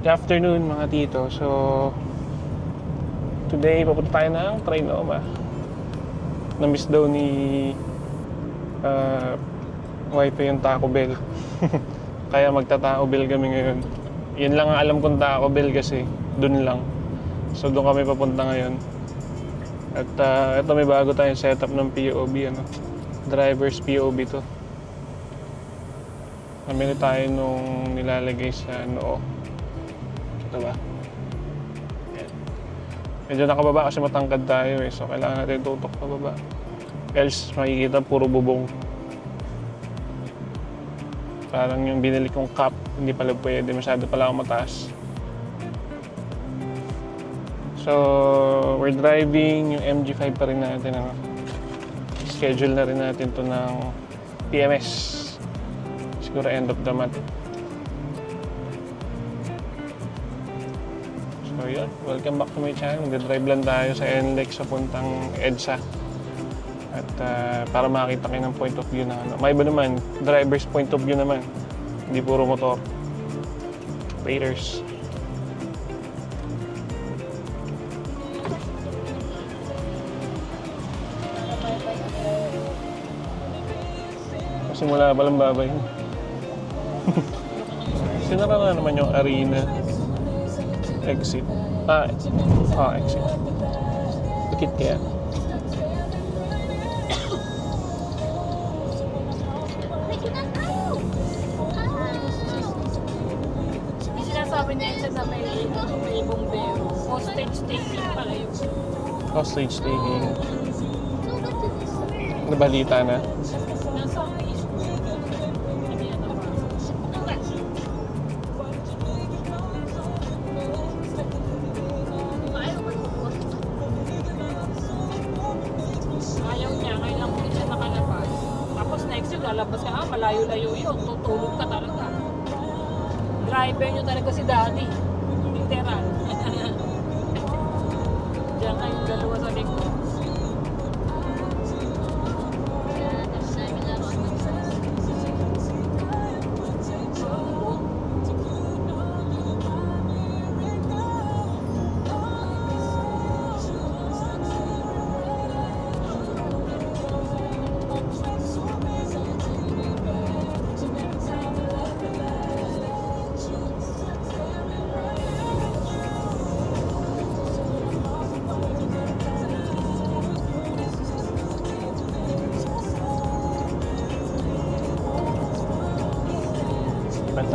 Good afternoon mga tito. So today papunta tayo ng Trinoma. Na-miss daw ni wife yung Taco Bell. Kaya magta-Taco Bell kami ngayon. Yun lang ang alam kong Taco Bell kasi dun lang. So doon kami papunta ngayon. At ito may bago tayong setup ng POV, ano, driver's POV to. Namili tayo nung nilalagay sa noo. Ito ba? Yan. Medyo nakababa kasi matangkad tayo eh. So kailangan natin tutok pababa. Else makikita puro bubong. Parang yung binili kong cup, hindi pala pwede. Masyado pala akong mataas. So we're driving yung MG5 pa rin natin. Ano? Schedule na rin natin to ng PMS. Siguro end of the month. So yun, welcome back to my channel. Mag-drive lang tayo sa NLEX sa puntang EDSA. At para makakita kayo ng point of view na ano. May iba naman, driver's point of view naman. Hindi puro motor. Raiders. Simula pa lang babay. Sinara na naman yung arena. Exit. Exit. Tikit kaya. Sinasabi niya yun sa may bumbero. Hostage taking pala yun. Hostage taking. Nabalita na. Lalabas ka, malayo-layo yun, tutulog ka talaga. Driver nyo talaga si Daddy. Literal. Diyan kayong dalawa sa likod.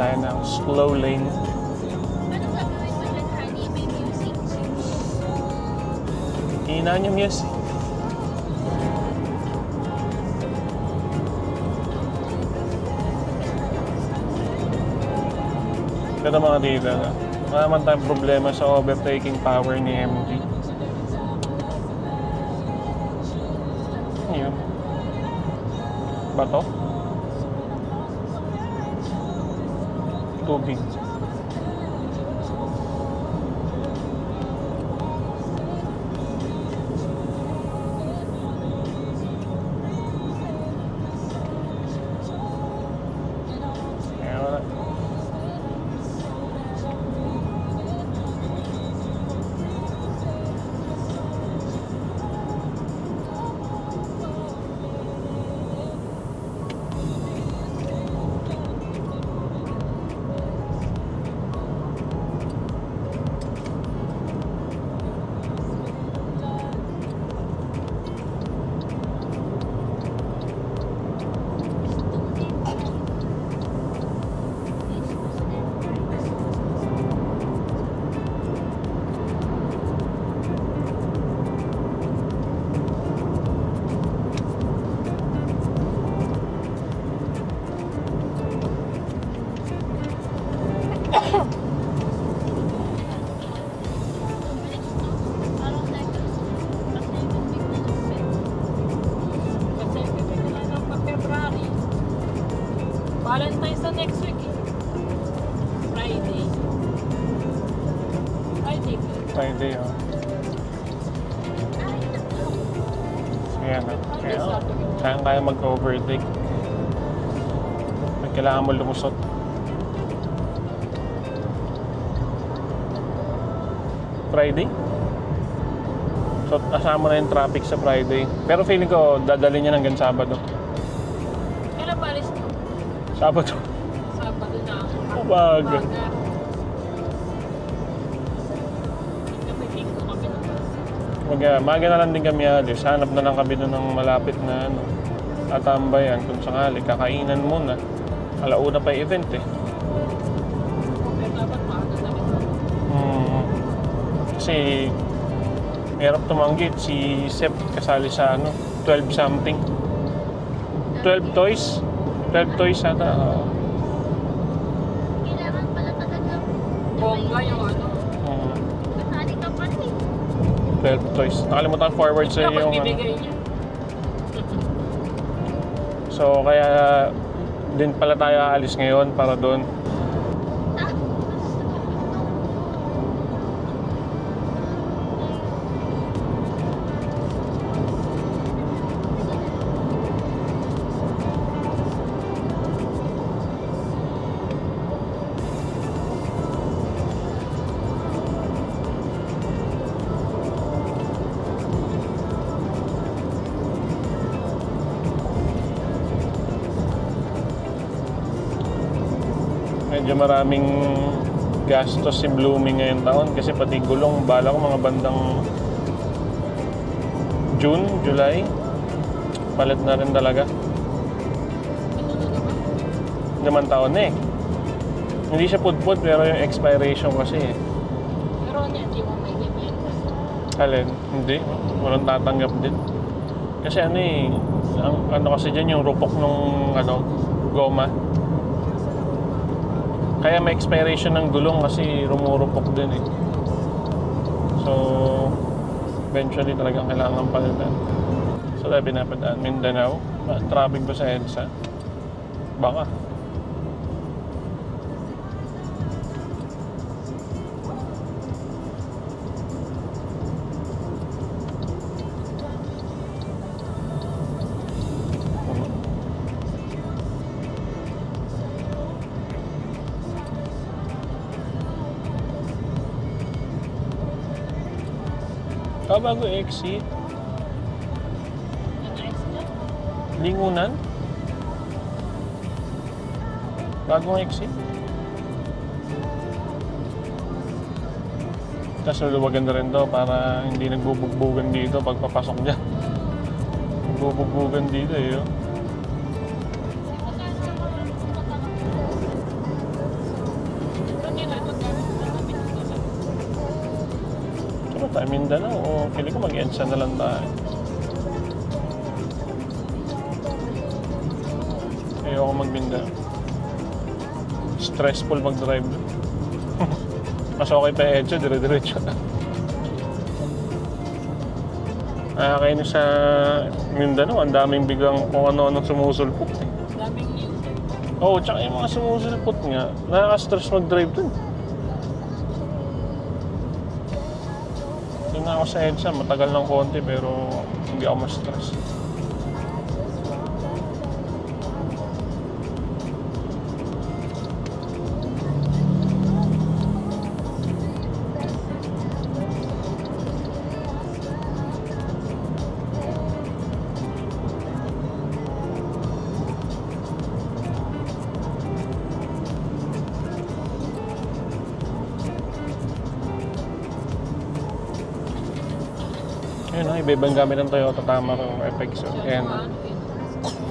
Tayo ng slow lane. Ano gagawin mo dyan, honey? May music? Hinaan yung music. Pero mga dito, wala naman tayong problema sa overtaking power ni MG. Yun. Bato? Tubig. Valentine's na next week eh. Friday. Friday, oh. Ayan, kaya mag-overtake. Kailangan mo lumusot. Friday. So, asama na yung traffic sa Friday. Pero feeling ko, dadali niya hanggang Sabado. Kailan ba alis mo? Sabado. Sabado na ako. Umaga. Kami, linggo kami naman. Maga na lang din kami alis. Hanap na lang kami doon ng malapit na ano, tatambayan kung sakali. Kakainan muna. Alauna pa yung event eh. Pero dapat maaga na rin. Kasi hirap tumanggit. Si Sep kasali sa ano, 12 something. 12 toys. 12 toys ata. Kailangan pala talaga. Bongga yung ano. Kasali ka pa rin. 12 toys. Nakalimutan forward sa Dapat yung ano. bibigay niya. So kaya din pala tayo aalis ngayon para doon. Medyo maraming gastos si Blooming ngayong taon kasi pati gulong, bala ko mga bandang June, July, palit na rin talaga. Naman taon na eh. Hindi siya pudpud pero yung expiration kasi eh. Pero hindi mo may ibig. Alin? Hindi. Walang tatanggap din. Kasi ano eh, ano kasi dyan yung rupok nung ano, goma. Kaya may expiration ng gulong kasi rumurupok din eh. So, eventually talagang kailangan palitan. So, tayo pinapadaan. Mindanao. Traffic ba sa EDSA? Baka. Bago exit. Lingunan? Bagong exit? Tapos luluwagan na rin daw para hindi nagbubugbugan dito pag papasok dyan. Nagbubugbugan dito eh. Oh. Tayo Mindanao o pili ko mag-EDSA na lang tayo. Ayoko mag-Mindanao. Stressful mag-drive. Mas okay pa EDSA, dire-diretso. Kaya sa Mindanao, ang daming biglang kung ano-anong sumusulpot eh. Daming news. Oo, tsaka yung mga sumusulpot nga, nakaka-stress mag-drive dun. Doon na ako sa EDSA, matagal ng konti pero hindi ako ma-stress. Ayun o, iba-ibang gamit ng Toyota Camry FX. Ayan.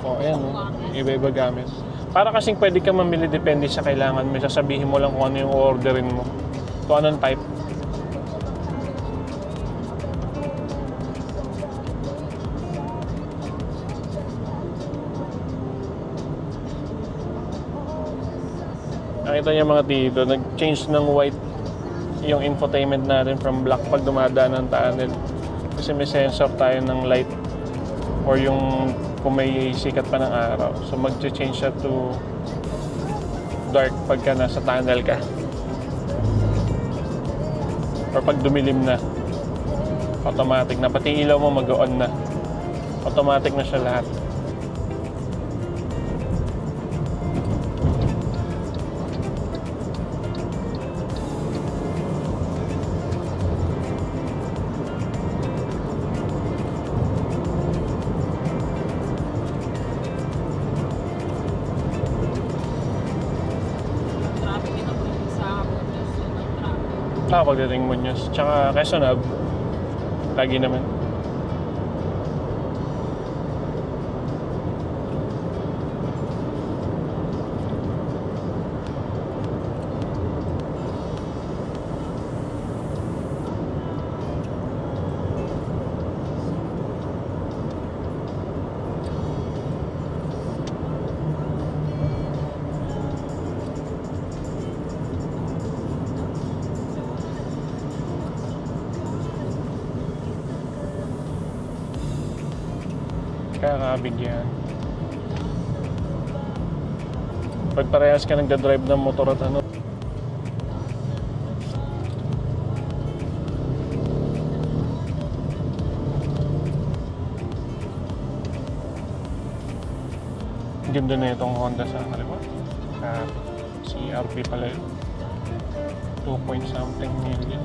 O, ayan o, iba-iba gamit. Para kasing pwede ka mamili depende sa kailangan mo. Sasabihin mo lang kung ano yung orderin mo. Kung anong type. Nakita niyo mga tito, nag-change ng white yung infotainment natin from black pag dumadaan ng tunnel. Kasi may sensor tayo ng light or yung kung may sikat pa ng araw. So mag-change siya to dark pagka nasa tunnel ka. Or pag dumilim na, automatic na. Pati ilaw mo mag-on na. Automatic na siya lahat. Pagdating Muñoz. Tsaka Quezon Hub. Lagi naman. Kakabigyan. Pag parehas ka nagdadrive ng motor at ano. Ganda na itong Honda sa kaliwa. CRV pala yun. 2 point something million.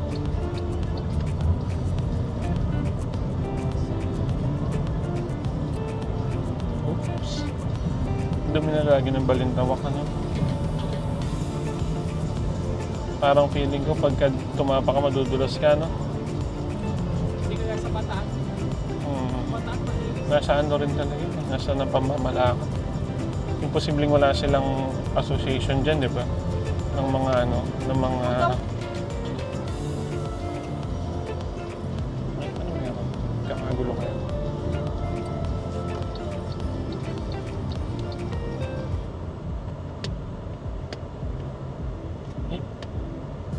Oops. Dumi na lagi ng balintawak, ano? Parang feeling ko pagka tumapa ka madudulas ka, no? Hindi ka sa bataan. Bataan pa rin. Nasa ano rin talaga, nasa ng pamamalakad. Imposibleng wala silang association dyan, di ba? Ng mga ano, ng mga... Ay, ano meron? Kakagulo kaya.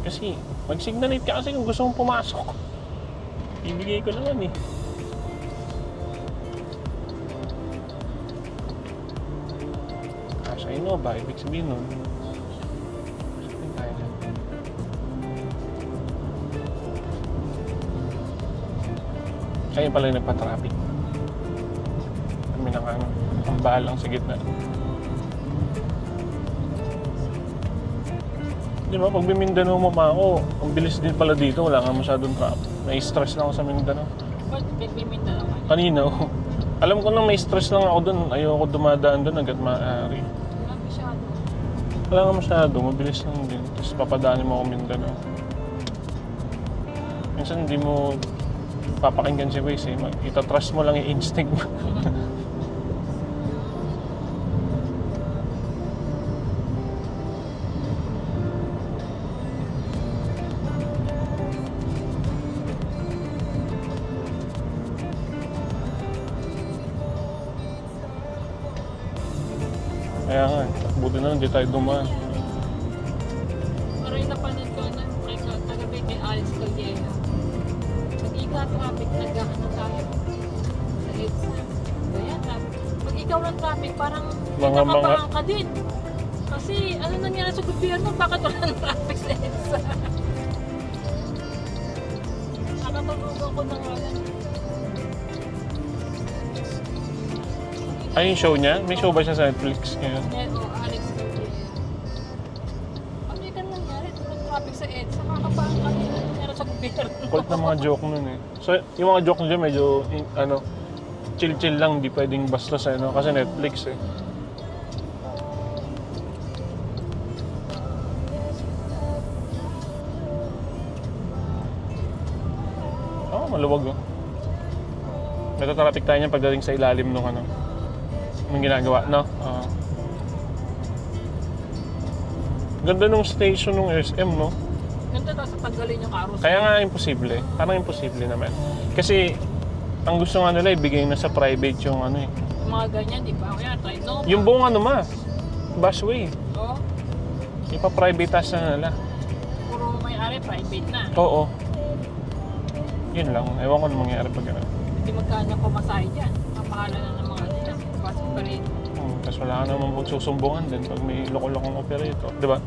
Kasi, mag-signalate ka kasi kung gusto mong pumasok. Ibigay ko naman eh. Sa Innova, ibig sabihin nun. Kaya pala yung nagpa-traffic. Kami na nga, ang bahalang sa gitna. Di ba, pag Mindanao Mamao, ang bilis din pala dito, wala nga masyadong traffic. May stress lang ako sa Mindanao. Ba't nagbiminda naman? Kanina, alam ko na may stress lang ako doon. Ayoko dumadaan doon agad maaari. Wala masyado. Wala nga masyado, mabilis lang din. Tapos papadaanin mo ako Mindanao. Minsan hindi mo papakinggan si Waze eh. Itatrust mo lang yung instinct mo. Kaya nga, buti na hindi tayo dumaan. Pero yung napanood ko na kagabi kay Alex Calleja. Pag-ika traffic, nag-ano tayo. Sa EDSA. Kaya traffic. Pag ikaw ng traffic, parang nakaparang ka din. Kasi ano nangyari sa gobyerno, bakit wala ng traffic sa EDSA? Nakatulugan ko na nga lang. Ay, yung show niya? May show ba siya sa Netflix ngayon? Alex Calleja. Ano yung nangyari? Tulad traffic sa EDSA, kakaparang ka din. Nangyari sa gobyerno. Kulit na mga joke nun eh. So, yung mga joke niya medyo, ano, chill-chill lang, di pwedeng bastos eh, no? Kasi Netflix eh. Oo, maluwag oh. Natatraffic tayo niyan pagdating sa ilalim nung ano, nung ginagawa, no? Ganda nung station nung SM, no? Ganda daw sa tanggalin yung carousel. Kaya nga imposible. Parang imposible naman. Kasi ang gusto nga nila ibigay na sa private yung ano eh. Yung mga ganyan, di ba? Kaya try no. Yung buong ano busway. Oo. Ipa-privatize na nila. Puro may-ari, private na. Oo. Yun lang. Ewan ko na mangyari pag gano'n. Hindi magkano pumasahe dyan. Mapahala na ng mga ano yan. Bus operator. Tapos wala ka naman magsusumbungan din pag may loko-lokong operator. Di ba?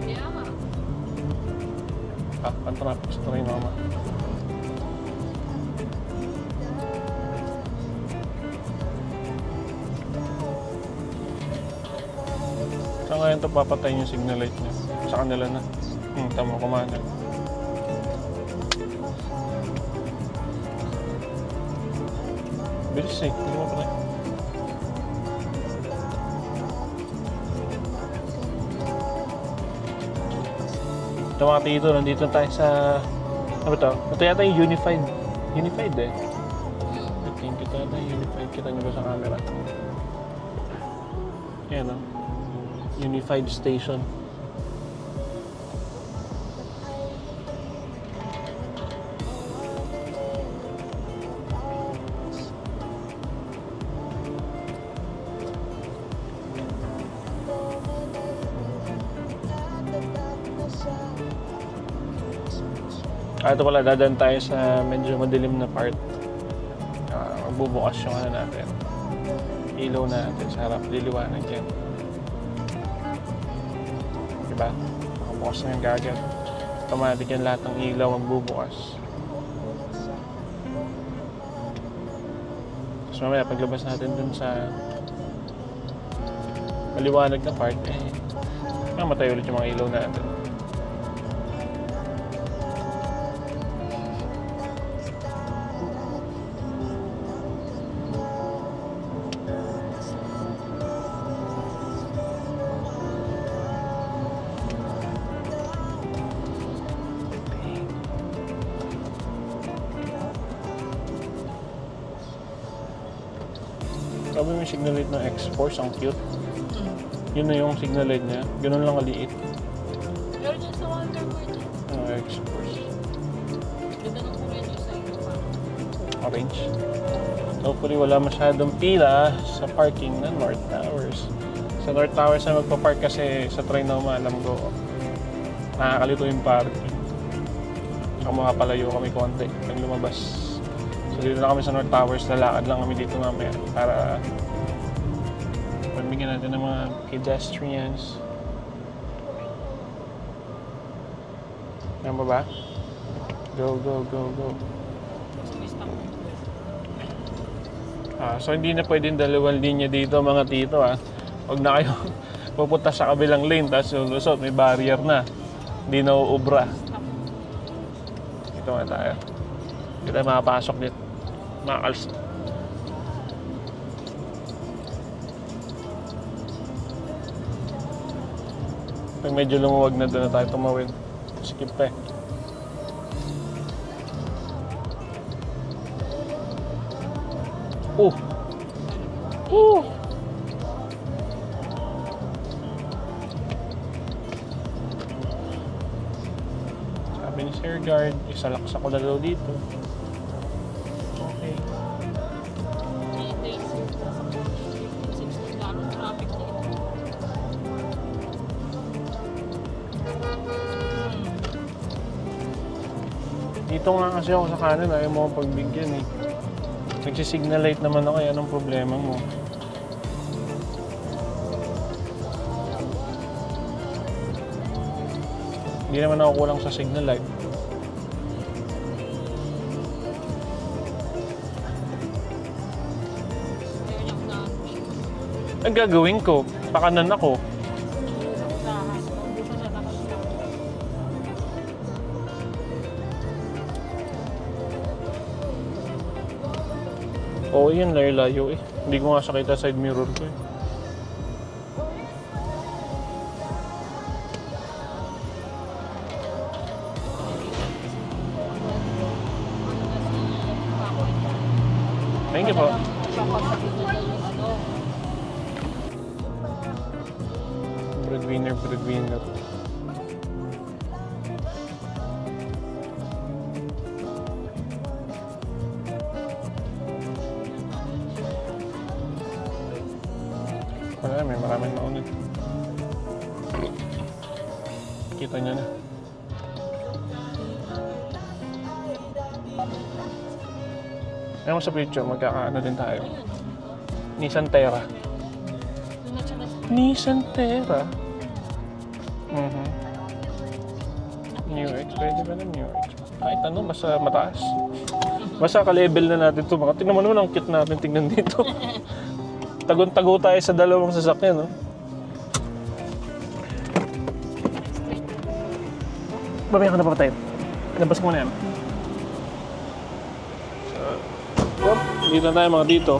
Kaya nga. Ang traffic sa train mama. Saan ngayon ito papatayin yung signal light niya? Sa kanila na. Tama, kumana. Bilis eh, hindi mo pala. Ito mga tito, nandito tayo sa... Ano ba ito? Ito yata yung Unified. Unified eh. I think ito yata yung Unified. Kita nyo ba sa camera? Yan o. Unified Station. Ito pala, dadaan tayo sa medyo madilim na part. Magbubukas yung ano natin. Ilaw natin sa harap, liliwanag yan. Diba? Nakabukas na yung gagat. Automatic yan lahat ng ilaw magbubukas. Tapos mamaya paglabas natin dun sa maliwanag na part, mamatay ulit yung mga ilaw natin. Sabi mo yung signal light ng X-Force, ang cute. Yun na yung signal light niya. Ganun lang kaliit. Pero dyan sa Wonderboy dyan. X-Force. Ganda ng kulay niyo sa inyo pa. Orange. Hopefully wala masyadong pila sa parking ng North Towers. Sa North Towers na magpa-park kasi sa train na umalam ko. Nakakalito yung parking. Saka makapalayo kami konti pag lumabas. So dito na kami sa North Towers, lalakad lang kami dito mamaya para pagbigyan natin ng mga pedestrians. Yan ba ba? Go, go, go, go. So hindi na pwedeng dalawang linya dito mga tito ha. Huwag na kayo pupunta sa kabilang lane tapos lusot, may barrier na. Hindi na uubra. Ito nga tayo. Hindi tayo makapasok dito. Makakals. Pag medyo lumuwag na doon na tayo tumawid. Skip pa eh. Sabi ni Sir Guard, isalaksa ko na daw dito. Okay. 3 days. 16 gano'ng traffic dito. Dito nga kasi ako sa kanan, ayaw mo akong pagbigyan eh. Nagsisignal light naman ako, anong problema mo? Hindi naman ako kulang sa signal light. Ang gagawin ko, pakanan ako. Oo, yun, layo eh. Hindi ko nga sakita side mirror ko eh. Thank you po. Breadwinner, breadwinner. Wala, may maraming naunit. Kita niya na. Ayaw mo sa picture, magkakaano din tayo. Nissan Terra. Nissan Terra? New X, pwede ba na New X? Kahit ano, basta mataas. Basta ka-level na natin ito. Baka tingnan mo naman ang cute natin tingnan dito. Tagon-tago tayo sa dalawang sasakyan, no? Babaya ka na pa tayo. Labas ko muna yan. Dito na tayo mga dito.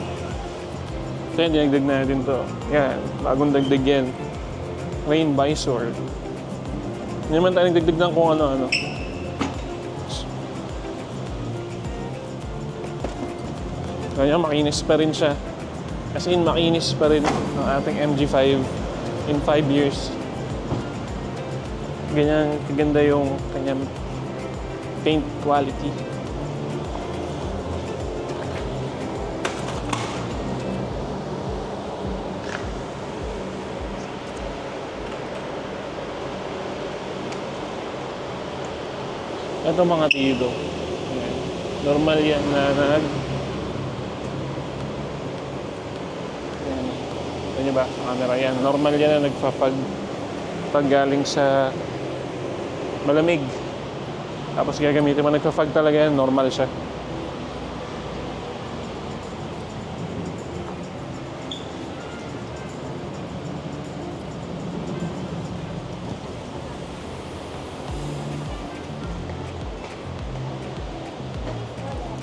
Ito yan, dinagdag natin to. Yan, bagong dagdag yan. Rain Visor. Hindi naman tayo nagdagdag ng kung ano-ano. Kaya makinis pa rin siya. As in, makinis pa rin ang ating MG5 in 5 years. Ganyan kaganda yung kanyang paint quality. Ito mga tido. Ayan. Normal yan na ayan. Ito nyo ba sa camera yan? Normal yan na nagpapag pag galing sa malamig. Tapos gagamitin mo, nagpa-fog talaga yan, normal siya.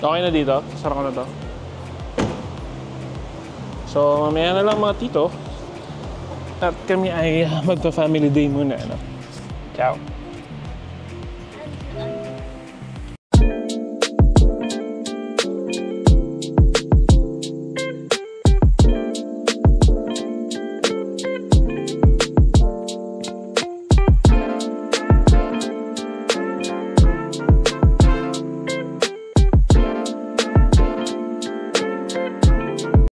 Okay na dito? Sarap ko na to. So, mamaya na lang mga tito. At kami ay magpa-family day muna, ano? Ciao!